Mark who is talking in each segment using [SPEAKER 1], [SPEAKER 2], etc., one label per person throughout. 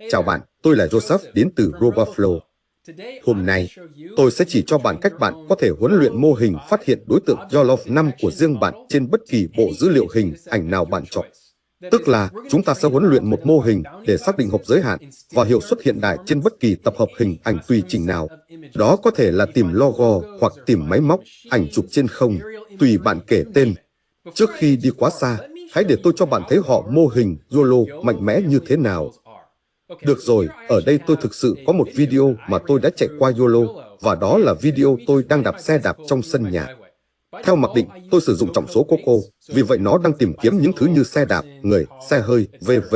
[SPEAKER 1] Chào bạn, tôi là Joseph đến từ RoboFlow. Hôm nay, tôi sẽ chỉ cho bạn cách bạn có thể huấn luyện mô hình phát hiện đối tượng YOLOF 5 của riêng bạn trên bất kỳ bộ dữ liệu hình ảnh nào bạn chọn. Tức là, chúng ta sẽ huấn luyện một mô hình để xác định hộp giới hạn và hiệu suất hiện đại trên bất kỳ tập hợp hình ảnh tùy chỉnh nào. Đó có thể là tìm logo hoặc tìm máy móc, ảnh chụp trên không, tùy bạn kể tên. Trước khi đi quá xa, hãy để tôi cho bạn thấy họ mô hình YOLO mạnh mẽ như thế nào. Được rồi, ở đây tôi thực sự có một video mà tôi đã chạy qua YOLO, và đó là video tôi đang đạp xe đạp trong sân nhà. Theo mặc định, tôi sử dụng trọng số Coco, vì vậy nó đang tìm kiếm những thứ như xe đạp, người, xe hơi, v.v.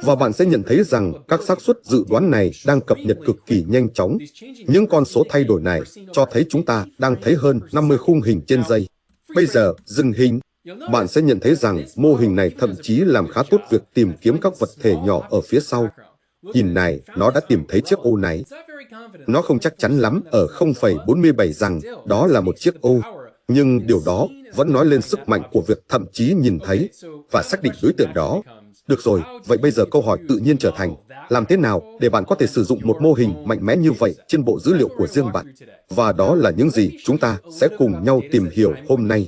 [SPEAKER 1] Và bạn sẽ nhận thấy rằng các xác suất dự đoán này đang cập nhật cực kỳ nhanh chóng. Những con số thay đổi này cho thấy chúng ta đang thấy hơn 50 khung hình trên giây. Bây giờ, dừng hình. Bạn sẽ nhận thấy rằng mô hình này thậm chí làm khá tốt việc tìm kiếm các vật thể nhỏ ở phía sau. Nhìn này, nó đã tìm thấy chiếc ô này. Nó không chắc chắn lắm ở 0,47 rằng đó là một chiếc ô, nhưng điều đó vẫn nói lên sức mạnh của việc thậm chí nhìn thấy và xác định đối tượng đó. Được rồi, vậy bây giờ câu hỏi tự nhiên trở thành, làm thế nào để bạn có thể sử dụng một mô hình mạnh mẽ như vậy trên bộ dữ liệu của riêng bạn? Và đó là những gì chúng ta sẽ cùng nhau tìm hiểu hôm nay.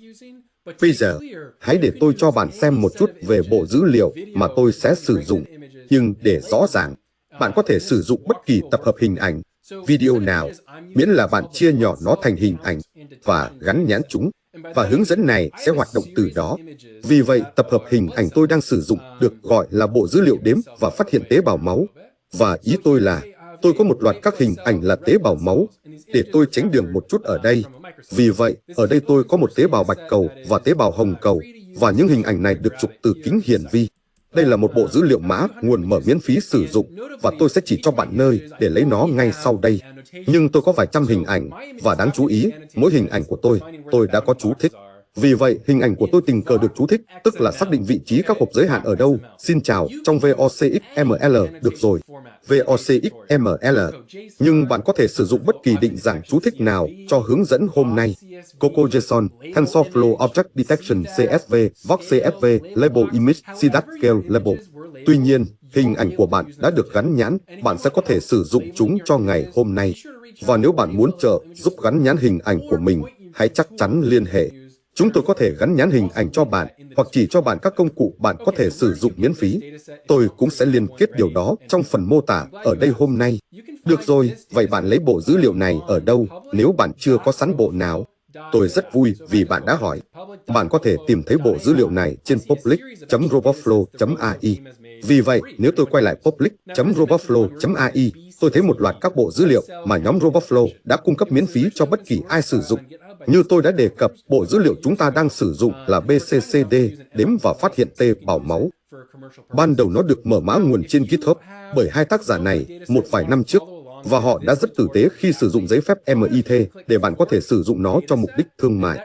[SPEAKER 1] Bây giờ, hãy để tôi cho bạn xem một chút về bộ dữ liệu mà tôi sẽ sử dụng. Nhưng để rõ ràng, bạn có thể sử dụng bất kỳ tập hợp hình ảnh, video nào, miễn là bạn chia nhỏ nó thành hình ảnh và gắn nhãn chúng, và hướng dẫn này sẽ hoạt động từ đó. Vì vậy, tập hợp hình ảnh tôi đang sử dụng được gọi là bộ dữ liệu đếm và phát hiện tế bào máu. Và ý tôi là, tôi có một loạt các hình ảnh là tế bào máu, để tôi tránh đường một chút ở đây. Vì vậy, ở đây tôi có một tế bào bạch cầu và tế bào hồng cầu, và những hình ảnh này được chụp từ kính hiển vi. Đây là một bộ dữ liệu mã nguồn mở miễn phí sử dụng, và tôi sẽ chỉ cho bạn nơi để lấy nó ngay sau đây. Nhưng tôi có vài trăm hình ảnh, và đáng chú ý, mỗi hình ảnh của tôi đã có chú thích. Vì vậy, hình ảnh của tôi tình cờ được chú thích, tức là xác định vị trí các hộp giới hạn ở đâu. Xin chào, trong VOCXML, được rồi. VOCXML. Nhưng bạn có thể sử dụng bất kỳ định dạng chú thích nào cho hướng dẫn hôm nay. Coco JSON, TensorFlow Object Detection CSV, Vox CSV, Label Image, CDAT Scale Label. Tuy nhiên, hình ảnh của bạn đã được gắn nhãn, bạn sẽ có thể sử dụng chúng cho ngày hôm nay. Và nếu bạn muốn trợ giúp gắn nhãn hình ảnh của mình, hãy chắc chắn liên hệ. Chúng tôi có thể gắn nhãn hình ảnh cho bạn, hoặc chỉ cho bạn các công cụ bạn có thể sử dụng miễn phí. Tôi cũng sẽ liên kết điều đó trong phần mô tả ở đây hôm nay. Được rồi, vậy bạn lấy bộ dữ liệu này ở đâu nếu bạn chưa có sẵn bộ nào? Tôi rất vui vì bạn đã hỏi. Bạn có thể tìm thấy bộ dữ liệu này trên public.robotflow.ai. Vì vậy, nếu tôi quay lại public.robotflow.ai, tôi thấy một loạt các bộ dữ liệu mà nhóm RoboFlow đã cung cấp miễn phí cho bất kỳ ai sử dụng. Như tôi đã đề cập, bộ dữ liệu chúng ta đang sử dụng là BCCD, đếm và phát hiện tế bào máu. Ban đầu nó được mở mã nguồn trên GitHub bởi hai tác giả này một vài năm trước, và họ đã rất tử tế khi sử dụng giấy phép MIT để bạn có thể sử dụng nó cho mục đích thương mại.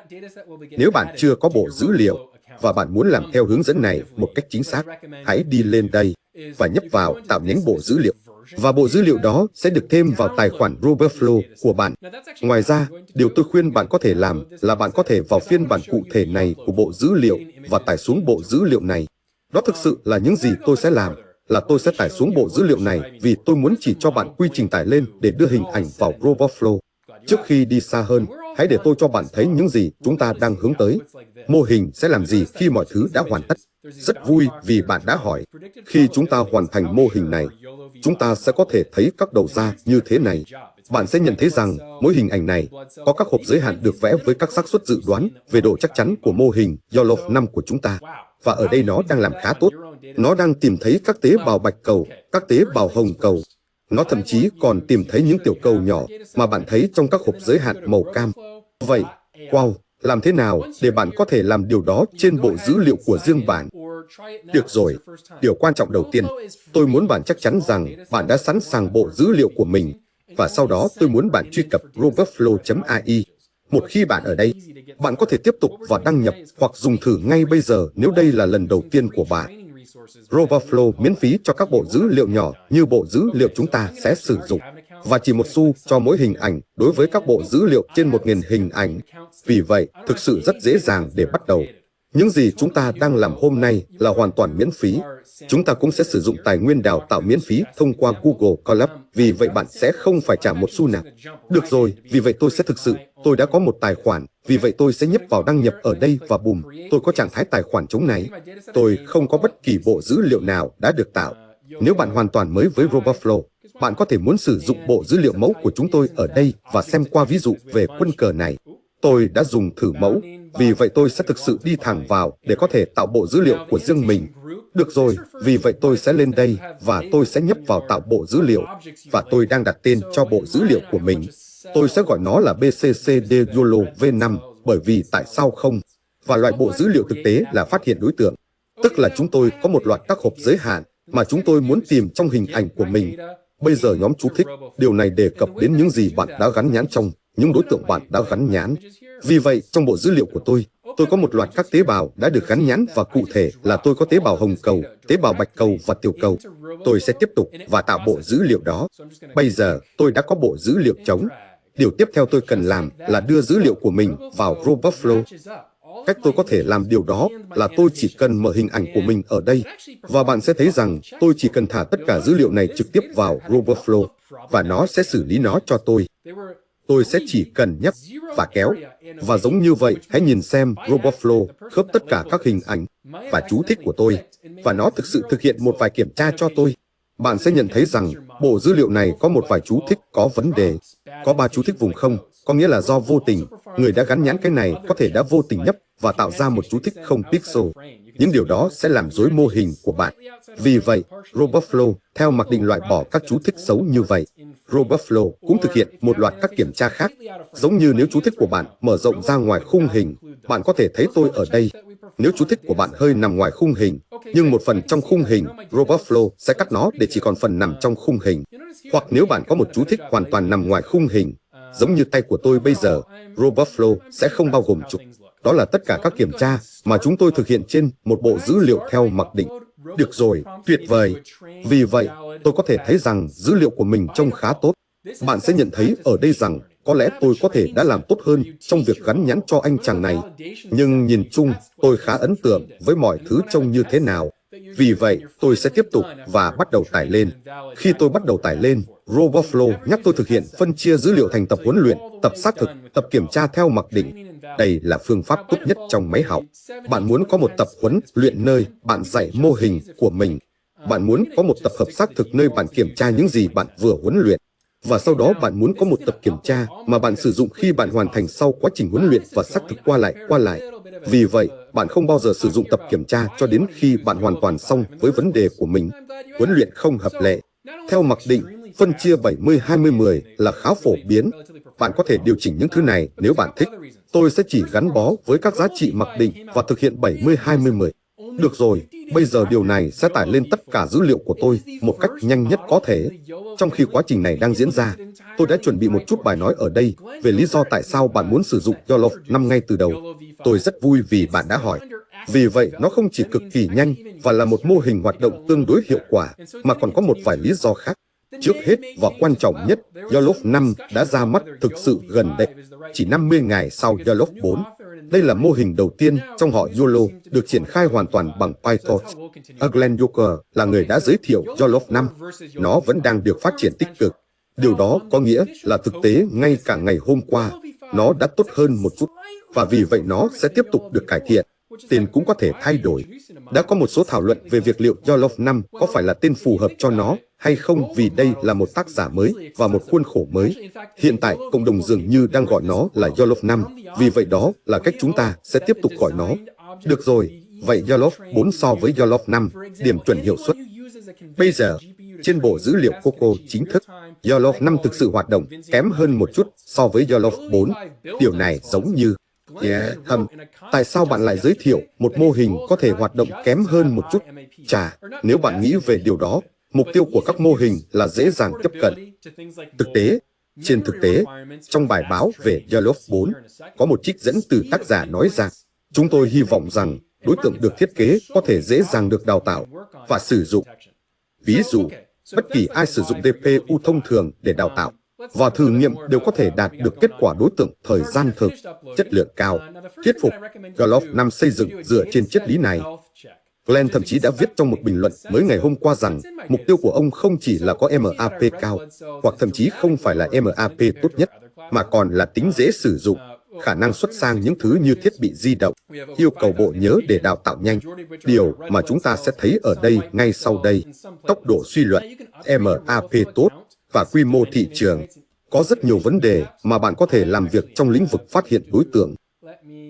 [SPEAKER 1] Nếu bạn chưa có bộ dữ liệu và bạn muốn làm theo hướng dẫn này một cách chính xác, hãy đi lên đây và nhấp vào tạo nhánh bộ dữ liệu. Và bộ dữ liệu đó sẽ được thêm vào tài khoản RoboFlow của bạn. Ngoài ra, điều tôi khuyên bạn có thể làm là bạn có thể vào phiên bản cụ thể này của bộ dữ liệu và tải xuống bộ dữ liệu này. Đó thực sự là những gì tôi sẽ làm, là tôi sẽ tải xuống bộ dữ liệu này vì tôi muốn chỉ cho bạn quy trình tải lên để đưa hình ảnh vào RoboFlow. Trước khi đi xa hơn, hãy để tôi cho bạn thấy những gì chúng ta đang hướng tới. Mô hình sẽ làm gì khi mọi thứ đã hoàn tất? Rất vui vì bạn đã hỏi. Khi chúng ta hoàn thành mô hình này, chúng ta sẽ có thể thấy các đầu ra như thế này. Bạn sẽ nhận thấy rằng mỗi hình ảnh này có các hộp giới hạn được vẽ với các xác suất dự đoán về độ chắc chắn của mô hình YOLOF 5 của chúng ta. Và ở đây nó đang làm khá tốt. Nó đang tìm thấy các tế bào bạch cầu, các tế bào hồng cầu. Nó thậm chí còn tìm thấy những tiểu cầu nhỏ mà bạn thấy trong các hộp giới hạn màu cam. Vậy, wow, làm thế nào để bạn có thể làm điều đó trên bộ dữ liệu của riêng bạn? Được rồi, điều quan trọng đầu tiên, tôi muốn bạn chắc chắn rằng bạn đã sẵn sàng bộ dữ liệu của mình, và sau đó tôi muốn bạn truy cập robotflow.ai. Một khi bạn ở đây, bạn có thể tiếp tục và đăng nhập hoặc dùng thử ngay bây giờ nếu đây là lần đầu tiên của bạn. RoboFlow miễn phí cho các bộ dữ liệu nhỏ như bộ dữ liệu chúng ta sẽ sử dụng, và chỉ 1 xu cho mỗi hình ảnh đối với các bộ dữ liệu trên 1.000 hình ảnh. Vì vậy, thực sự rất dễ dàng để bắt đầu. Những gì chúng ta đang làm hôm nay là hoàn toàn miễn phí. Chúng ta cũng sẽ sử dụng tài nguyên đào tạo miễn phí thông qua Google Colab, vì vậy bạn sẽ không phải trả một xu nào. Được rồi, vì vậy tôi sẽ thực sự, tôi đã có một tài khoản, vì vậy tôi sẽ nhấp vào đăng nhập ở đây và bùm, tôi có trạng thái tài khoản chống náy. Tôi không có bất kỳ bộ dữ liệu nào đã được tạo. Nếu bạn hoàn toàn mới với RoboFlow, bạn có thể muốn sử dụng bộ dữ liệu mẫu của chúng tôi ở đây và xem qua ví dụ về quân cờ này. Tôi đã dùng thử mẫu, vì vậy tôi sẽ thực sự đi thẳng vào để có thể tạo bộ dữ liệu của riêng mình. Được rồi, vì vậy tôi sẽ lên đây và tôi sẽ nhấp vào tạo bộ dữ liệu và tôi đang đặt tên cho bộ dữ liệu của mình. Tôi sẽ gọi nó là BCCD YOLO V5 bởi vì tại sao không? Và loại bộ dữ liệu thực tế là phát hiện đối tượng. Tức là chúng tôi có một loạt các hộp giới hạn mà chúng tôi muốn tìm trong hình ảnh của mình. Bây giờ nhóm chú thích, điều này đề cập đến những gì bạn đã gắn nhãn trong, những đối tượng bạn đã gắn nhãn. Vì vậy, trong bộ dữ liệu của tôi có một loạt các tế bào đã được gắn nhãn và cụ thể là tôi có tế bào hồng cầu, tế bào bạch cầu và tiểu cầu. Tôi sẽ tiếp tục và tạo bộ dữ liệu đó. Bây giờ, tôi đã có bộ dữ liệu trống. Điều tiếp theo tôi cần làm là đưa dữ liệu của mình vào RoboFlow. Cách tôi có thể làm điều đó là tôi chỉ cần mở hình ảnh của mình ở đây, và bạn sẽ thấy rằng tôi chỉ cần thả tất cả dữ liệu này trực tiếp vào RoboFlow, và nó sẽ xử lý nó cho tôi. Tôi sẽ chỉ cần nhấp và kéo, và giống như vậy, hãy nhìn xem RoboFlow khớp tất cả các hình ảnh và chú thích của tôi, và nó thực sự thực hiện một vài kiểm tra cho tôi. Bạn sẽ nhận thấy rằng bộ dữ liệu này có một vài chú thích có vấn đề. Có 3 chú thích vùng không, có nghĩa là do vô tình, người đã gắn nhãn cái này có thể đã vô tình nhấp và tạo ra một chú thích không pixel. Những điều đó sẽ làm rối mô hình của bạn. Vì vậy, RoboFlow theo mặc định loại bỏ các chú thích xấu như vậy. RoboFlow cũng thực hiện một loạt các kiểm tra khác. Giống như nếu chú thích của bạn mở rộng ra ngoài khung hình, bạn có thể thấy tôi ở đây. Nếu chú thích của bạn hơi nằm ngoài khung hình, nhưng một phần trong khung hình, RoboFlow sẽ cắt nó để chỉ còn phần nằm trong khung hình. Hoặc nếu bạn có một chú thích hoàn toàn nằm ngoài khung hình, giống như tay của tôi bây giờ, RoboFlow sẽ không bao gồm trục. Đó là tất cả các kiểm tra mà chúng tôi thực hiện trên một bộ dữ liệu theo mặc định. Được rồi, tuyệt vời. Vì vậy, tôi có thể thấy rằng dữ liệu của mình trông khá tốt. Bạn sẽ nhận thấy ở đây rằng có lẽ tôi có thể đã làm tốt hơn trong việc gắn nhãn cho anh chàng này. Nhưng nhìn chung, tôi khá ấn tượng với mọi thứ trông như thế nào. Vì vậy, tôi sẽ tiếp tục và bắt đầu tải lên. Khi tôi bắt đầu tải lên, RoboFlow nhắc tôi thực hiện phân chia dữ liệu thành tập huấn luyện, tập xác thực, tập kiểm tra theo mặc định. Đây là phương pháp tốt nhất trong máy học. Bạn muốn có một tập huấn luyện nơi bạn dạy mô hình của mình. Bạn muốn có một tập hợp xác thực nơi bạn kiểm tra những gì bạn vừa huấn luyện. Và sau đó bạn muốn có một tập kiểm tra mà bạn sử dụng khi bạn hoàn thành sau quá trình huấn luyện và xác thực qua lại. Vì vậy, bạn không bao giờ sử dụng tập kiểm tra cho đến khi bạn hoàn toàn xong với vấn đề của mình. Huấn luyện không hợp lệ. Theo mặc định, phân chia 70-20-10 là khá phổ biến. Bạn có thể điều chỉnh những thứ này nếu bạn thích. Tôi sẽ chỉ gắn bó với các giá trị mặc định và thực hiện 70-20-10. Được rồi, bây giờ điều này sẽ tải lên tất cả dữ liệu của tôi một cách nhanh nhất có thể. Trong khi quá trình này đang diễn ra, tôi đã chuẩn bị một chút bài nói ở đây về lý do tại sao bạn muốn sử dụng YOLO 5 ngay từ đầu. Tôi rất vui vì bạn đã hỏi. Vì vậy, nó không chỉ cực kỳ nhanh và là một mô hình hoạt động tương đối hiệu quả, mà còn có một vài lý do khác. Trước hết và quan trọng nhất, YOLO 5 đã ra mắt thực sự gần đây, chỉ 50 ngày sau YOLO 4. Đây là mô hình đầu tiên trong họ YOLO được triển khai hoàn toàn bằng Python. Glenn Yoker là người đã giới thiệu YOLO 5. Nó vẫn đang được phát triển tích cực. Điều đó có nghĩa là thực tế ngay cả ngày hôm qua, nó đã tốt hơn một chút, và vì vậy nó sẽ tiếp tục được cải thiện. Tên cũng có thể thay đổi. Đã có một số thảo luận về việc liệu YOLO 5 có phải là tên phù hợp cho nó hay không, vì đây là một tác giả mới và một khuôn khổ mới. Hiện tại, cộng đồng dường như đang gọi nó là YOLO 5, vì vậy đó là cách chúng ta sẽ tiếp tục gọi nó. Được rồi, vậy YOLO 4 so với YOLO 5, điểm chuẩn hiệu suất. Bây giờ, trên bộ dữ liệu Coco chính thức, YOLO 5 thực sự hoạt động kém hơn một chút so với YOLO 4. Điều này giống như tại sao bạn lại giới thiệu một mô hình có thể hoạt động kém hơn một chút? Chà, nếu bạn nghĩ về điều đó, mục tiêu của các mô hình là dễ dàng tiếp cận. Trên thực tế, trong bài báo về YOLO 4, có một trích dẫn từ tác giả nói rằng, chúng tôi hy vọng rằng đối tượng được thiết kế có thể dễ dàng được đào tạo và sử dụng. Ví dụ, bất kỳ ai sử dụng GPU thông thường để đào tạo, và thử nghiệm đều có thể đạt được kết quả đối tượng thời gian thực, chất lượng cao, thuyết phục. Yolof 5 xây dựng dựa trên triết lý này. Glenn thậm chí đã viết trong một bình luận mới ngày hôm qua rằng mục tiêu của ông không chỉ là có MAP cao, hoặc thậm chí không phải là MAP tốt nhất, mà còn là tính dễ sử dụng, khả năng xuất sang những thứ như thiết bị di động, yêu cầu bộ nhớ để đào tạo nhanh. Điều mà chúng ta sẽ thấy ở đây ngay sau đây, tốc độ suy luận, MAP tốt và quy mô thị trường. Có rất nhiều vấn đề mà bạn có thể làm việc trong lĩnh vực phát hiện đối tượng.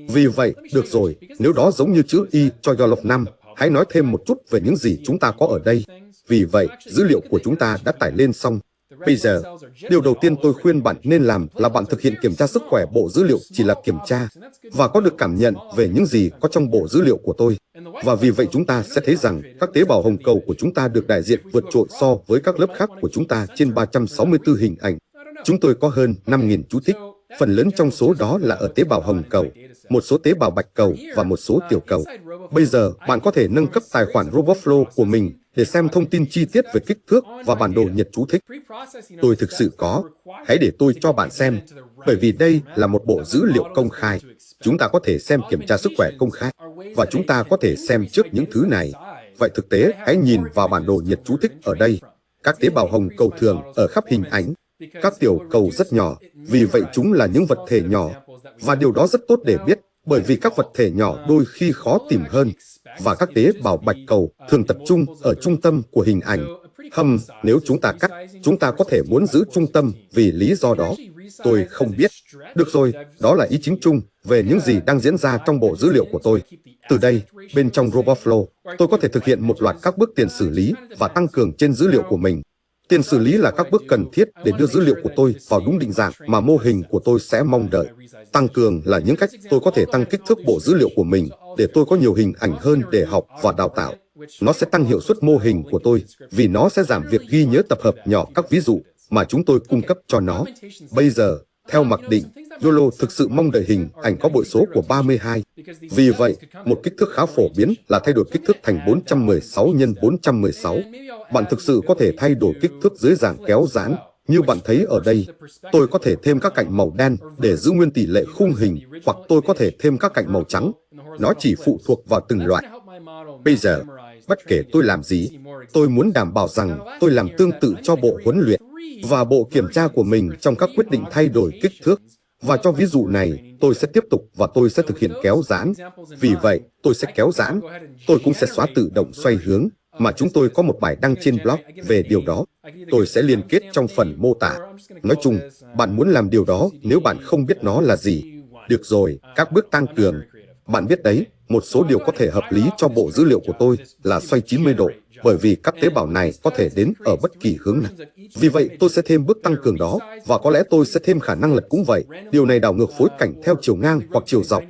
[SPEAKER 1] Vì vậy, được rồi, nếu đó giống như chữ Y cho Yolof 5, hãy nói thêm một chút về những gì chúng ta có ở đây. Vì vậy, dữ liệu của chúng ta đã tải lên xong. Bây giờ, điều đầu tiên tôi khuyên bạn nên làm là bạn thực hiện kiểm tra sức khỏe bộ dữ liệu chỉ là kiểm tra, và có được cảm nhận về những gì có trong bộ dữ liệu của tôi. Và vì vậy chúng ta sẽ thấy rằng các tế bào hồng cầu của chúng ta được đại diện vượt trội so với các lớp khác của chúng ta trên 364 hình ảnh. Chúng tôi có hơn 5.000 chú thích. Phần lớn trong số đó là ở tế bào hồng cầu, một số tế bào bạch cầu và một số tiểu cầu. Bây giờ, bạn có thể nâng cấp tài khoản RoboFlow của mình để xem thông tin chi tiết về kích thước và bản đồ nhật chú thích. Tôi thực sự có. Hãy để tôi cho bạn xem, bởi vì đây là một bộ dữ liệu công khai. Chúng ta có thể xem kiểm tra sức khỏe công khai, và chúng ta có thể xem trước những thứ này. Vậy thực tế, hãy nhìn vào bản đồ nhật chú thích ở đây. Các tế bào hồng cầu thường ở khắp hình ảnh. Các tiểu cầu rất nhỏ, vì vậy chúng là những vật thể nhỏ. Và điều đó rất tốt để biết, bởi vì các vật thể nhỏ đôi khi khó tìm hơn. Và các tế bào bạch cầu thường tập trung ở trung tâm của hình ảnh. Nếu chúng ta cắt, chúng ta có thể muốn giữ trung tâm vì lý do đó. Tôi không biết. Được rồi, đó là ý chính chung về những gì đang diễn ra trong bộ dữ liệu của tôi. Từ đây, bên trong RoboFlow, tôi có thể thực hiện một loạt các bước tiền xử lý và tăng cường trên dữ liệu của mình. Tiền xử lý là các bước cần thiết để đưa dữ liệu của tôi vào đúng định dạng mà mô hình của tôi sẽ mong đợi. Tăng cường là những cách tôi có thể tăng kích thước bộ dữ liệu của mình để tôi có nhiều hình ảnh hơn để học và đào tạo. Nó sẽ tăng hiệu suất mô hình của tôi vì nó sẽ giảm việc ghi nhớ tập hợp nhỏ các ví dụ mà chúng tôi cung cấp cho nó. Bây giờ, theo mặc định, YOLO thực sự mong đợi hình ảnh có bội số của 32. Vì vậy, một kích thước khá phổ biến là thay đổi kích thước thành 416 x 416. Bạn thực sự có thể thay đổi kích thước dưới dạng kéo giãn, như bạn thấy ở đây. Tôi có thể thêm các cạnh màu đen để giữ nguyên tỷ lệ khung hình, hoặc tôi có thể thêm các cạnh màu trắng. Nó chỉ phụ thuộc vào từng loại. Bây giờ, bất kể tôi làm gì, tôi muốn đảm bảo rằng tôi làm tương tự cho bộ huấn luyện và bộ kiểm tra của mình trong các quyết định thay đổi kích thước. Và cho ví dụ này, tôi sẽ tiếp tục và tôi sẽ thực hiện kéo giãn. Vì vậy, tôi sẽ kéo giãn. Tôi cũng sẽ xóa tự động xoay hướng, mà chúng tôi có một bài đăng trên blog về điều đó. Tôi sẽ liên kết trong phần mô tả. Nói chung, bạn muốn làm điều đó nếu bạn không biết nó là gì. Được rồi, các bước tăng cường. Bạn biết đấy, một số điều có thể hợp lý cho bộ dữ liệu của tôi là xoay 90 độ, bởi vì các tế bào này có thể đến ở bất kỳ hướng nào. Vì vậy, tôi sẽ thêm bước tăng cường đó, và có lẽ tôi sẽ thêm khả năng lật cũng vậy. Điều này đảo ngược phối cảnh theo chiều ngang hoặc chiều dọc.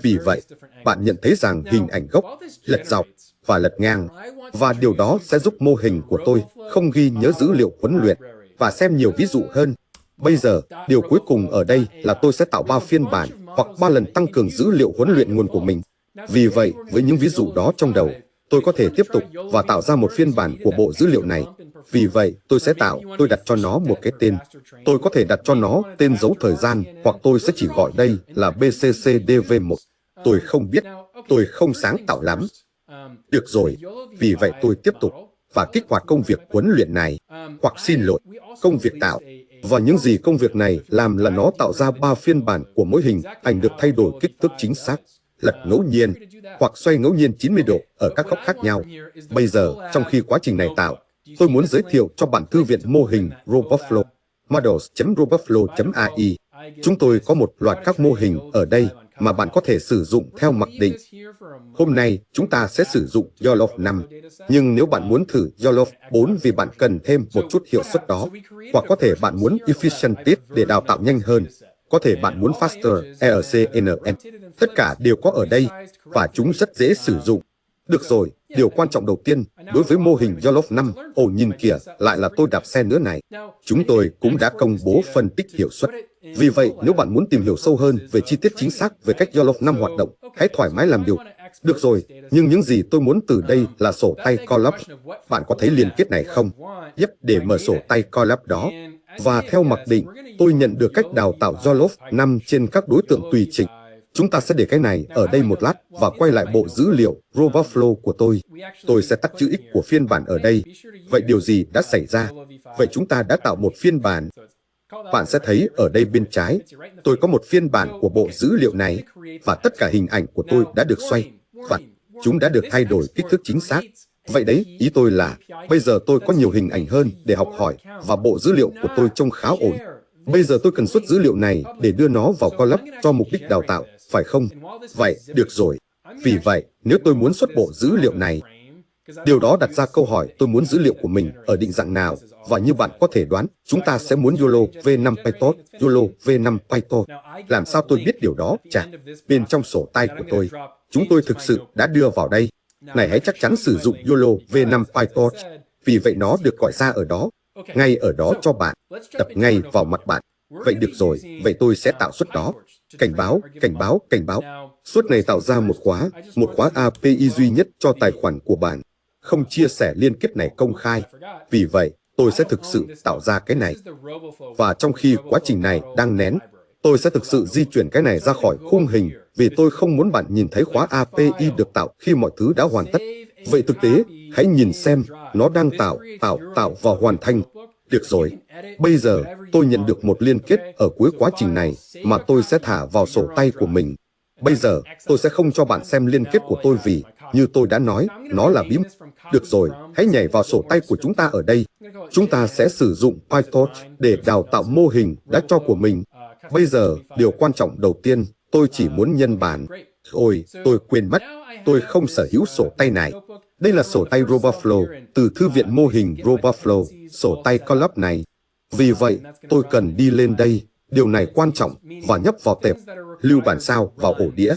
[SPEAKER 1] Vì vậy, bạn nhận thấy rằng hình ảnh gốc, lật dọc và lật ngang, và điều đó sẽ giúp mô hình của tôi không ghi nhớ dữ liệu huấn luyện và xem nhiều ví dụ hơn. Bây giờ, điều cuối cùng ở đây là tôi sẽ tạo 3 phiên bản hoặc 3 lần tăng cường dữ liệu huấn luyện nguồn của mình. Vì vậy, với những ví dụ đó trong đầu, tôi có thể tiếp tục và tạo ra một phiên bản của bộ dữ liệu này. Vì vậy, tôi đặt cho nó một cái tên. Tôi có thể đặt cho nó tên dấu thời gian, hoặc tôi sẽ chỉ gọi đây là BCCDV1. Tôi không biết, tôi không sáng tạo lắm. Được rồi, vì vậy tôi tiếp tục và kích hoạt công việc huấn luyện này, hoặc xin lỗi, công việc tạo. Và những gì công việc này làm là nó tạo ra 3 phiên bản của mỗi hình ảnh được thay đổi kích thước chính xác, lật ngẫu nhiên, hoặc xoay ngẫu nhiên 90 độ ở các góc khác nhau. Bây giờ, trong khi quá trình này tạo, tôi muốn giới thiệu cho bạn thư viện mô hình RoboFlow, models.roboflow.ai. Chúng tôi có một loạt các mô hình ở đây mà bạn có thể sử dụng theo mặc định. Hôm nay, chúng ta sẽ sử dụng Yolof 5, nhưng nếu bạn muốn thử Yolof 4 vì bạn cần thêm một chút hiệu suất đó, hoặc có thể bạn muốn Efficientis để đào tạo nhanh hơn, có thể bạn muốn Faster, ERCNN, tất cả đều có ở đây, và chúng rất dễ sử dụng. Được rồi, điều quan trọng đầu tiên, đối với mô hình Yolof 5, nhìn kìa, lại là tôi đạp xe nữa này. Chúng tôi cũng đã công bố phân tích hiệu suất. Vì vậy, nếu bạn muốn tìm hiểu sâu hơn về chi tiết chính xác về cách Yolof 5 hoạt động, hãy thoải mái làm điều. Được rồi, nhưng những gì tôi muốn từ đây là sổ tay Colab. Bạn có thấy liên kết này không? Để mở sổ tay Colab đó. Và theo mặc định, tôi nhận được cách đào tạo YOLOv 5 trên các đối tượng tùy chỉnh. Chúng ta sẽ để cái này ở đây một lát và quay lại bộ dữ liệu RoboFlow của tôi. Tôi sẽ tắt chữ X của phiên bản ở đây. Vậy điều gì đã xảy ra? Vậy chúng ta đã tạo một phiên bản. Bạn sẽ thấy ở đây bên trái, tôi có một phiên bản của bộ dữ liệu này và tất cả hình ảnh của tôi đã được xoay và chúng đã được thay đổi kích thước chính xác. Vậy đấy, ý tôi là bây giờ tôi có nhiều hình ảnh hơn để học hỏi và bộ dữ liệu của tôi trông khá ổn. Bây giờ tôi cần xuất dữ liệu này để đưa nó vào Colab cho mục đích đào tạo, phải không? Vậy, được rồi. Vì vậy, nếu tôi muốn xuất bộ dữ liệu này, điều đó đặt ra câu hỏi tôi muốn dữ liệu của mình ở định dạng nào, và như bạn có thể đoán, chúng ta sẽ muốn YOLO V5 PyTorch, YOLO V5 PyTorch. Làm sao tôi biết điều đó? Chà, bên trong sổ tay của tôi, chúng tôi thực sự đã đưa vào đây. Này hãy chắc chắn sử dụng YOLO V5 PyTorch, vì vậy nó được gọi ra ở đó, ngay ở đó cho bạn, đập ngay vào mặt bạn. Vậy được rồi, vậy tôi sẽ tạo suất đó. Cảnh báo, cảnh báo, cảnh báo. Suất này tạo ra một khóa API duy nhất cho tài khoản của bạn. Không chia sẻ liên kết này công khai. Vì vậy, tôi sẽ thực sự tạo ra cái này. Và trong khi quá trình này đang nén, tôi sẽ thực sự di chuyển cái này ra khỏi khung hình vì tôi không muốn bạn nhìn thấy khóa API được tạo khi mọi thứ đã hoàn tất. Vậy thực tế, hãy nhìn xem, nó đang tạo và hoàn thành. Được rồi, bây giờ tôi nhận được một liên kết ở cuối quá trình này mà tôi sẽ thả vào sổ tay của mình. Bây giờ, tôi sẽ không cho bạn xem liên kết của tôi vì, như tôi đã nói, nó là bí mật. Được rồi, hãy nhảy vào sổ tay của chúng ta ở đây. Chúng ta sẽ sử dụng PyTorch để đào tạo mô hình đã cho của mình. Bây giờ, điều quan trọng đầu tiên, tôi chỉ muốn nhân bản. Ôi, tôi quên mất, tôi không sở hữu sổ tay này. Đây là sổ tay RoboFlow từ thư viện mô hình RoboFlow, sổ tay Colab này. Vì vậy, tôi cần đi lên đây. Điều này quan trọng và nhấp vào tệp, lưu bản sao vào ổ đĩa.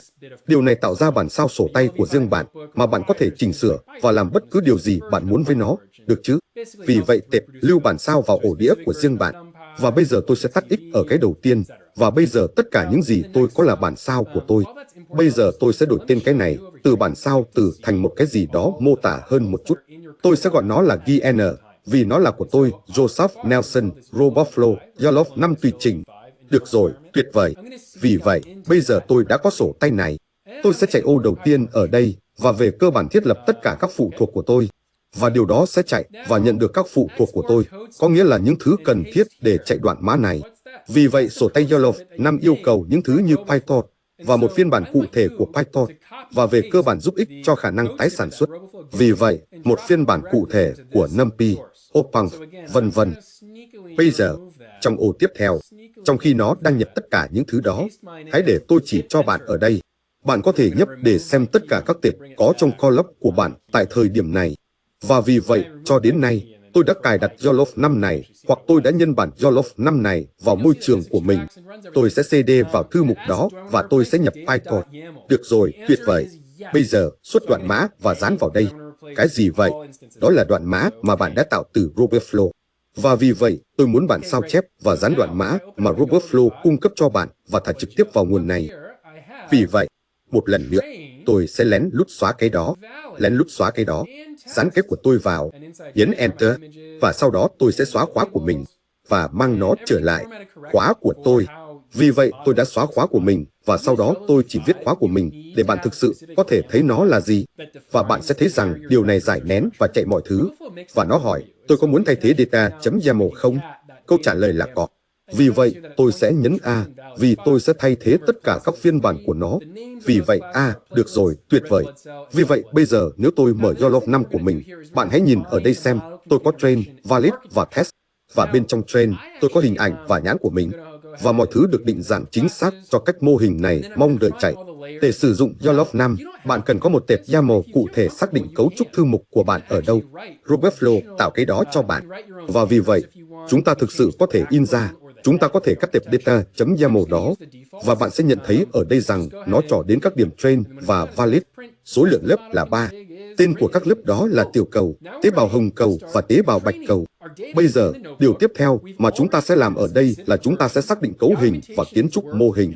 [SPEAKER 1] Điều này tạo ra bản sao sổ tay của riêng bạn mà bạn có thể chỉnh sửa và làm bất cứ điều gì bạn muốn với nó, được chứ? Vì vậy tệp lưu bản sao vào ổ đĩa của riêng bạn. Và bây giờ tôi sẽ tắt X ở cái đầu tiên. Và bây giờ tất cả những gì tôi có là bản sao của tôi. Bây giờ tôi sẽ đổi tên cái này từ bản sao từ thành một cái gì đó mô tả hơn một chút. Tôi sẽ gọi nó là GN vì nó là của tôi, Joseph Nelson, RoboFlow, YOLOv 5 tùy chỉnh. Được rồi, tuyệt vời. Vì vậy, bây giờ tôi đã có sổ tay này. Tôi sẽ chạy ô đầu tiên ở đây và về cơ bản thiết lập tất cả các phụ thuộc của tôi. Và điều đó sẽ chạy và nhận được các phụ thuộc của tôi, có nghĩa là những thứ cần thiết để chạy đoạn mã này. Vì vậy, sổ tay YOLOv 5 yêu cầu những thứ như PyTorch và một phiên bản cụ thể của PyTorch và về cơ bản giúp ích cho khả năng tái sản xuất. Vì vậy, một phiên bản cụ thể của NumPy, Opamp, vân vân. Bây giờ, trong ô tiếp theo, trong khi nó đang nhập tất cả những thứ đó, hãy để tôi chỉ cho bạn ở đây. Bạn có thể nhấp để xem tất cả các tệp có trong Colab của bạn tại thời điểm này. Và vì vậy, cho đến nay, tôi đã cài đặt YOLOv 5 này, hoặc tôi đã nhân bản YOLOv 5 này vào môi trường của mình. Tôi sẽ CD vào thư mục đó và tôi sẽ nhập PyTorch. Được rồi, tuyệt vời. Bây giờ, xuất đoạn mã và dán vào đây. Cái gì vậy? Đó là đoạn mã mà bạn đã tạo từ RoboFlow. Và vì vậy, tôi muốn bạn sao chép và dán đoạn mã mà RoboFlow cung cấp cho bạn và thả trực tiếp vào nguồn này. Vì vậy, một lần nữa, tôi sẽ lén lút xóa cái đó, dán cái của tôi vào, nhấn Enter, và sau đó tôi sẽ xóa khóa của mình và mang nó trở lại, khóa của tôi. Vì vậy, tôi đã xóa khóa của mình và sau đó tôi chỉ viết khóa của mình để bạn thực sự có thể thấy nó là gì. Và bạn sẽ thấy rằng điều này giải nén và chạy mọi thứ. Và nó hỏi, tôi có muốn thay thế data.yaml không? Câu trả lời là có. Vì vậy, tôi sẽ nhấn A, vì tôi sẽ thay thế tất cả các phiên bản của nó. Vì vậy, được rồi, tuyệt vời. Vì vậy, bây giờ nếu tôi mở YOLOv 5 của mình, bạn hãy nhìn ở đây xem, tôi có train, valid và test. Và bên trong train, tôi có hình ảnh và nhãn của mình. Và mọi thứ được định dạng chính xác cho cách mô hình này mong đợi chạy. Để sử dụng YOLOv 5, bạn cần có một tệp YAML cụ thể xác định cấu trúc thư mục của bạn ở đâu. RoboFlow tạo cái đó cho bạn. Và vì vậy, chúng ta thực sự có thể in ra. Chúng ta có thể cắt tệp data.yaml đó, và bạn sẽ nhận thấy ở đây rằng nó trỏ đến các điểm train và valid. Số lượng lớp là 3. Tên của các lớp đó là tiểu cầu, tế bào hồng cầu và tế bào bạch cầu. Bây giờ, điều tiếp theo mà chúng ta sẽ làm ở đây là chúng ta sẽ xác định cấu hình và kiến trúc mô hình.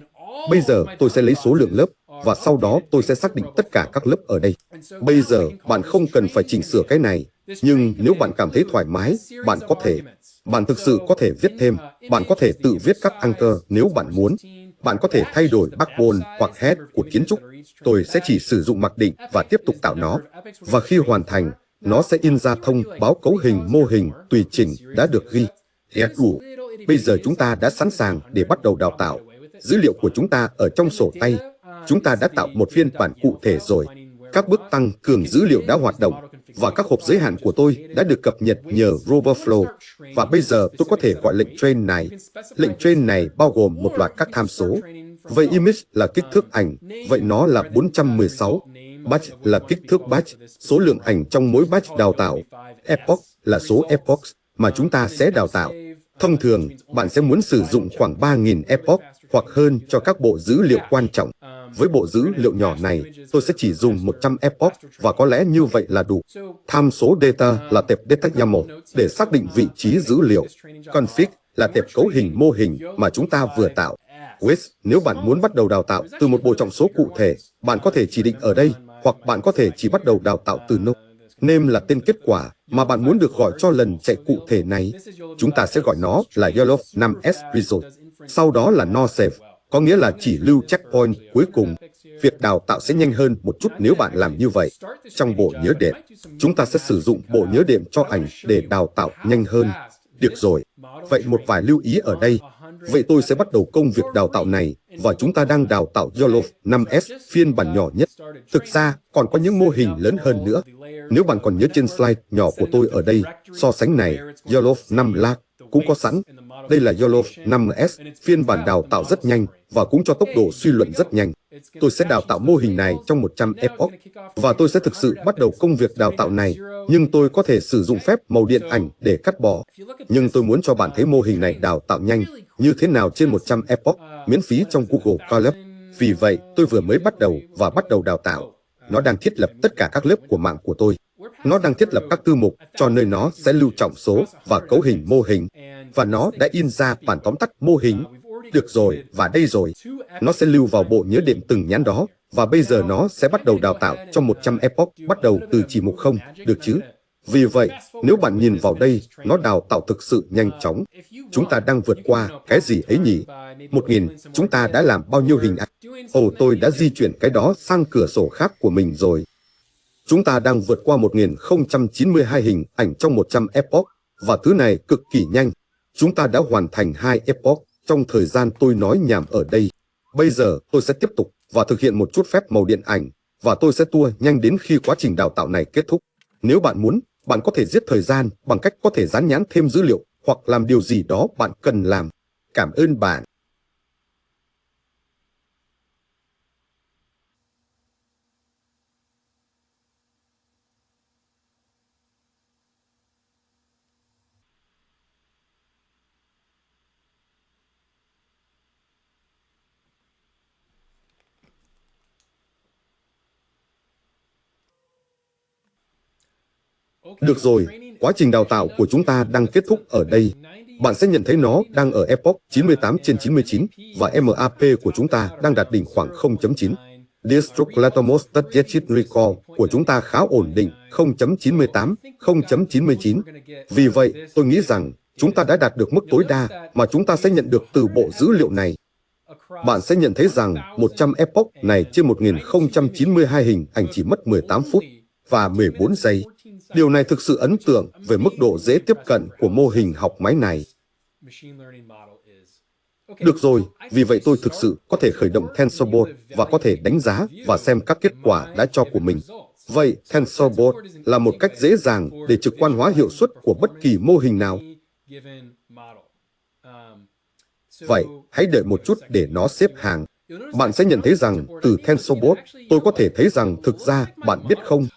[SPEAKER 1] Bây giờ, tôi sẽ lấy số lượng lớp, và sau đó tôi sẽ xác định tất cả các lớp ở đây. Bây giờ, bạn không cần phải chỉnh sửa cái này, nhưng nếu bạn cảm thấy thoải mái, bạn có thể. Bạn thực sự có thể viết thêm, bạn có thể tự viết các anchor nếu bạn muốn. Bạn có thể thay đổi backbone hoặc head của kiến trúc. Tôi sẽ chỉ sử dụng mặc định và tiếp tục tạo nó. Và khi hoàn thành, nó sẽ in ra thông báo cấu hình mô hình tùy chỉnh đã được ghi. Đủ. Bây giờ chúng ta đã sẵn sàng để bắt đầu đào tạo. Dữ liệu của chúng ta ở trong sổ tay. Chúng ta đã tạo một phiên bản cụ thể rồi. Các bước tăng cường dữ liệu đã hoạt động, và các hộp giới hạn của tôi đã được cập nhật nhờ Robotflow. Và bây giờ tôi có thể gọi lệnh train này. Lệnh train này bao gồm một loạt các tham số. Vậy image là kích thước ảnh, vậy nó là 416. Batch là kích thước batch, số lượng ảnh trong mỗi batch đào tạo. Epoch là số epochs mà chúng ta sẽ đào tạo. Thông thường, bạn sẽ muốn sử dụng khoảng 3.000 epoch hoặc hơn cho các bộ dữ liệu quan trọng. Với bộ dữ liệu nhỏ này, tôi sẽ chỉ dùng 100 epoch và có lẽ như vậy là đủ. Tham số data là tệp data YAML để xác định vị trí dữ liệu. Config là tệp cấu hình mô hình mà chúng ta vừa tạo. With, nếu bạn muốn bắt đầu đào tạo từ một bộ trọng số cụ thể, bạn có thể chỉ định ở đây, hoặc bạn có thể chỉ bắt đầu đào tạo từ no. Name là tên kết quả mà bạn muốn được gọi cho lần chạy cụ thể này. Chúng ta sẽ gọi nó là YOLOF 5S Result. Sau đó là no save, có nghĩa là chỉ lưu checkpoint cuối cùng. Việc đào tạo sẽ nhanh hơn một chút nếu bạn làm như vậy. Trong bộ nhớ đệm, chúng ta sẽ sử dụng bộ nhớ đệm cho ảnh để đào tạo nhanh hơn. Được rồi, vậy một vài lưu ý ở đây. Vậy tôi sẽ bắt đầu công việc đào tạo này, và chúng ta đang đào tạo YOLOF 5S phiên bản nhỏ nhất. Thực ra, còn có những mô hình lớn hơn nữa. Nếu bạn còn nhớ trên slide nhỏ của tôi ở đây, so sánh này, YOLOF 5 Lag cũng có sẵn. Đây là YOLOF 5S, phiên bản đào tạo rất nhanh và cũng cho tốc độ suy luận rất nhanh. Tôi sẽ đào tạo mô hình này trong 100 epoch, và tôi sẽ thực sự bắt đầu công việc đào tạo này, nhưng tôi có thể sử dụng phép màu điện ảnh để cắt bỏ. Nhưng tôi muốn cho bạn thấy mô hình này đào tạo nhanh như thế nào trên 100 epoch, miễn phí trong Google Colab. Vì vậy, tôi vừa mới bắt đầu và bắt đầu đào tạo. Nó đang thiết lập tất cả các lớp của mạng của tôi. Nó đang thiết lập các thư mục cho nơi nó sẽ lưu trọng số và cấu hình mô hình. Và nó đã in ra bản tóm tắt mô hình. Được rồi, và đây rồi. Nó sẽ lưu vào bộ nhớ đệm từng nhánh đó. Và bây giờ nó sẽ bắt đầu đào tạo cho 100 epoch bắt đầu từ chỉ mục 0, được chứ? Vì vậy, nếu bạn nhìn vào đây, nó đào tạo thực sự nhanh chóng. Chúng ta đang vượt qua cái gì ấy nhỉ? 1000, chúng ta đã làm bao nhiêu hình ảnh? Ồ, tôi đã di chuyển cái đó sang cửa sổ khác của mình rồi. Chúng ta đang vượt qua 1092 hình ảnh trong 100 epoch, và thứ này cực kỳ nhanh. Chúng ta đã hoàn thành 2 epoch trong thời gian tôi nói nhảm ở đây. Bây giờ tôi sẽ tiếp tục và thực hiện một chút phép màu điện ảnh, và tôi sẽ tua nhanh đến khi quá trình đào tạo này kết thúc. Nếu bạn muốn, bạn có thể giết thời gian bằng cách có thể dán nhãn thêm dữ liệu hoặc làm điều gì đó bạn cần làm. Cảm ơn bạn. Được rồi, quá trình đào tạo của chúng ta đang kết thúc ở đây. Bạn sẽ nhận thấy nó đang ở epoch 98/99 và MAP của chúng ta đang đạt đỉnh khoảng 0.9. Destructlatomos Targeted Recall của chúng ta khá ổn định 0.98, 0.99. Vì vậy, tôi nghĩ rằng chúng ta đã đạt được mức tối đa mà chúng ta sẽ nhận được từ bộ dữ liệu này. Bạn sẽ nhận thấy rằng 100 epoch này trên 1092 hình ảnh chỉ mất 18 phút và 14 giây. Điều này thực sự ấn tượng về mức độ dễ tiếp cận của mô hình học máy này. Được rồi, vì vậy tôi thực sự có thể khởi động TensorBoard và có thể đánh giá và xem các kết quả đã cho của mình. Vậy, TensorBoard là một cách dễ dàng để trực quan hóa hiệu suất của bất kỳ mô hình nào. Vậy, hãy đợi một chút để nó xếp hàng. Bạn sẽ nhận thấy rằng từ TensorBoard, tôi có thể thấy rằng thực ra bạn biết không?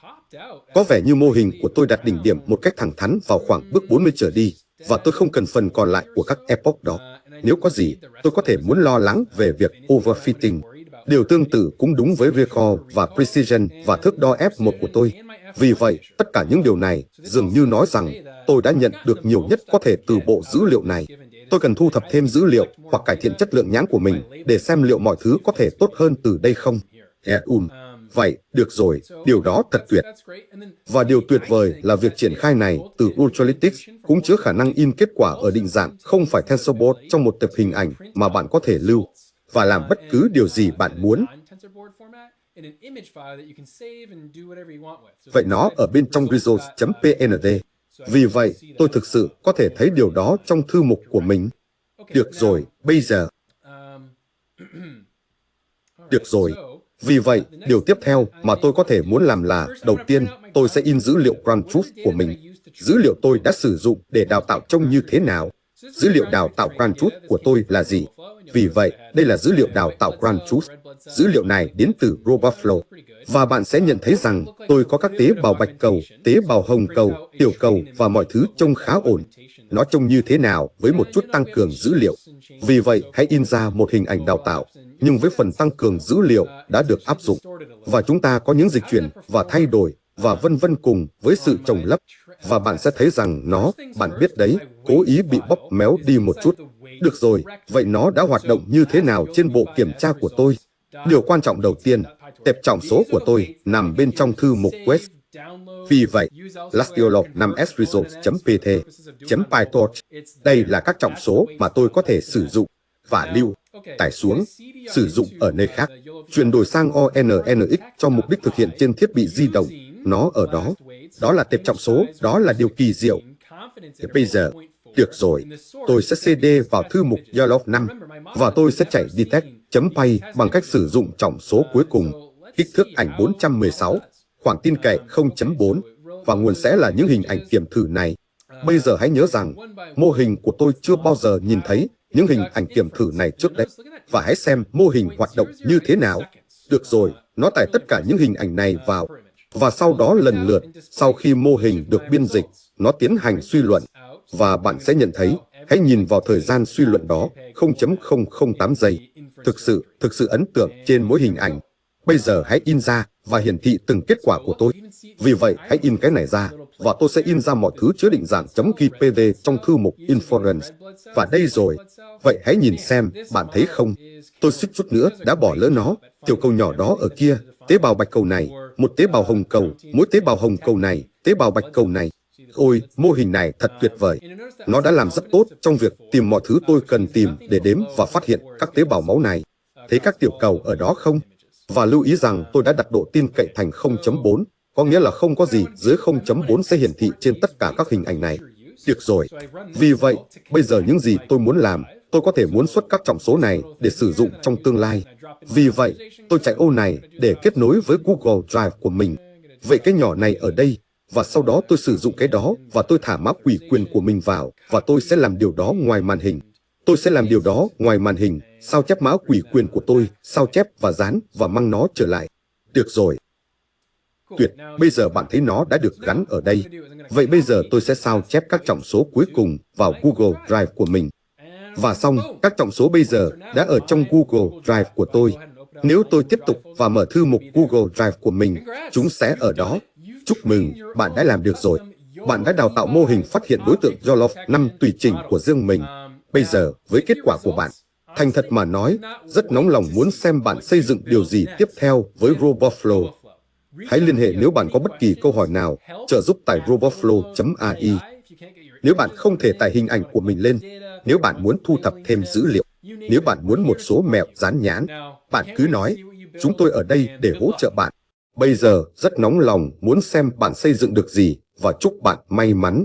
[SPEAKER 1] Có vẻ như mô hình của tôi đạt đỉnh điểm một cách thẳng thắn vào khoảng bước 40 trở đi, và tôi không cần phần còn lại của các epoch đó. Nếu có gì, tôi có thể muốn lo lắng về việc overfitting. Điều tương tự cũng đúng với recall và precision và thước đo F1 của tôi. Vì vậy, tất cả những điều này dường như nói rằng tôi đã nhận được nhiều nhất có thể từ bộ dữ liệu này. Tôi cần thu thập thêm dữ liệu hoặc cải thiện chất lượng nhãn của mình để xem liệu mọi thứ có thể tốt hơn từ đây không. Vậy, được rồi, điều đó thật tuyệt. Và điều tuyệt vời là việc triển khai này từ Ultralytics cũng chứa khả năng in kết quả ở định dạng không phải TensorBoard trong một tập hình ảnh mà bạn có thể lưu và làm bất cứ điều gì bạn muốn. Vậy nó ở bên trong results.png. Vì vậy, tôi thực sự có thể thấy điều đó trong thư mục của mình. Được rồi, bây giờ. Được rồi. Vì vậy, điều tiếp theo mà tôi có thể muốn làm là, đầu tiên, tôi sẽ in dữ liệu Ground Truth của mình. Dữ liệu tôi đã sử dụng để đào tạo trông như thế nào? Dữ liệu đào tạo Ground Truth của tôi là gì? Vì vậy, đây là dữ liệu đào tạo Ground Truth. Dữ liệu này đến từ RoboFlow. Và bạn sẽ nhận thấy rằng tôi có các tế bào bạch cầu, tế bào hồng cầu, tiểu cầu và mọi thứ trông khá ổn. Nó trông như thế nào với một chút tăng cường dữ liệu. Vì vậy, hãy in ra một hình ảnh đào tạo, nhưng với phần tăng cường dữ liệu đã được áp dụng. Và chúng ta có những dịch chuyển và thay đổi và vân vân cùng với sự chồng lấp. Và bạn sẽ thấy rằng nó, bạn biết đấy, cố ý bị bóp méo đi một chút. Được rồi, vậy nó đã hoạt động như thế nào trên bộ kiểm tra của tôi? Điều quan trọng đầu tiên, tệp trọng số của tôi nằm bên trong thư mục Quest. Vì vậy, Lastiolog 5s results.pt.pytorch, đây là các trọng số mà tôi có thể sử dụng và lưu, tải xuống, sử dụng ở nơi khác, chuyển đổi sang ONNX cho mục đích thực hiện trên thiết bị di động. Nó ở đó. Đó là tệp trọng số, đó là điều kỳ diệu. Thế bây giờ, được rồi, tôi sẽ CD vào thư mục YOLOF 5 và tôi sẽ chạy detect.py bằng cách sử dụng trọng số cuối cùng, kích thước ảnh 416, khoảng tin cậy 0.4 và nguồn sẽ là những hình ảnh kiểm thử này. Bây giờ hãy nhớ rằng, mô hình của tôi chưa bao giờ nhìn thấy những hình ảnh kiểm thử này trước đấy. Và hãy xem mô hình hoạt động như thế nào. Được rồi, nó tải tất cả những hình ảnh này vào. Và sau đó lần lượt, sau khi mô hình được biên dịch, nó tiến hành suy luận. Và bạn sẽ nhận thấy, hãy nhìn vào thời gian suy luận đó, 0.008 giây. Thực sự ấn tượng trên mỗi hình ảnh. Bây giờ hãy in ra và hiển thị từng kết quả của tôi. Vì vậy, hãy in cái này ra, và tôi sẽ in ra mọi thứ chứa định dạng .gpd trong thư mục Inference. Và đây rồi. Vậy hãy nhìn xem, bạn thấy không? Tôi suýt chút nữa đã bỏ lỡ nó. Tiểu cầu nhỏ đó ở kia, tế bào bạch cầu này, một tế bào hồng cầu, mỗi tế bào hồng cầu này, tế bào bạch cầu này. Ôi, mô hình này thật tuyệt vời. Nó đã làm rất tốt trong việc tìm mọi thứ tôi cần tìm để đếm và phát hiện các tế bào máu này. Thấy các tiểu cầu ở đó không? Và lưu ý rằng tôi đã đặt độ tin cậy thành 0.4, có nghĩa là không có gì dưới 0.4 sẽ hiển thị trên tất cả các hình ảnh này. Được rồi. Vì vậy, bây giờ những gì tôi muốn làm, tôi có thể muốn xuất các trọng số này để sử dụng trong tương lai. Vì vậy, tôi chạy ô này để kết nối với Google Drive của mình. Vậy cái nhỏ này ở đây, và sau đó tôi sử dụng cái đó và tôi thả mã ủy quyền của mình vào và tôi sẽ làm điều đó ngoài màn hình. Tôi sẽ làm điều đó ngoài màn hình, sao chép mã ủy quyền của tôi, sao chép và dán và mang nó trở lại. Được rồi. Tuyệt, bây giờ bạn thấy nó đã được gắn ở đây. Vậy bây giờ tôi sẽ sao chép các trọng số cuối cùng vào Google Drive của mình. Và xong, các trọng số bây giờ đã ở trong Google Drive của tôi. Nếu tôi tiếp tục và mở thư mục Google Drive của mình, chúng sẽ ở đó. Chúc mừng, bạn đã làm được rồi. Bạn đã đào tạo mô hình phát hiện đối tượng YOLOF 5 tùy chỉnh của riêng mình. Bây giờ, với kết quả của bạn, thành thật mà nói, rất nóng lòng muốn xem bạn xây dựng điều gì tiếp theo với RoboFlow. Hãy liên hệ nếu bạn có bất kỳ câu hỏi nào, trợ giúp tại roboflow.ai. Nếu bạn không thể tải hình ảnh của mình lên, nếu bạn muốn thu thập thêm dữ liệu, nếu bạn muốn một số mẹo dán nhãn, bạn cứ nói, chúng tôi ở đây để hỗ trợ bạn. Bây giờ rất nóng lòng muốn xem bạn xây dựng được gì và chúc bạn may mắn.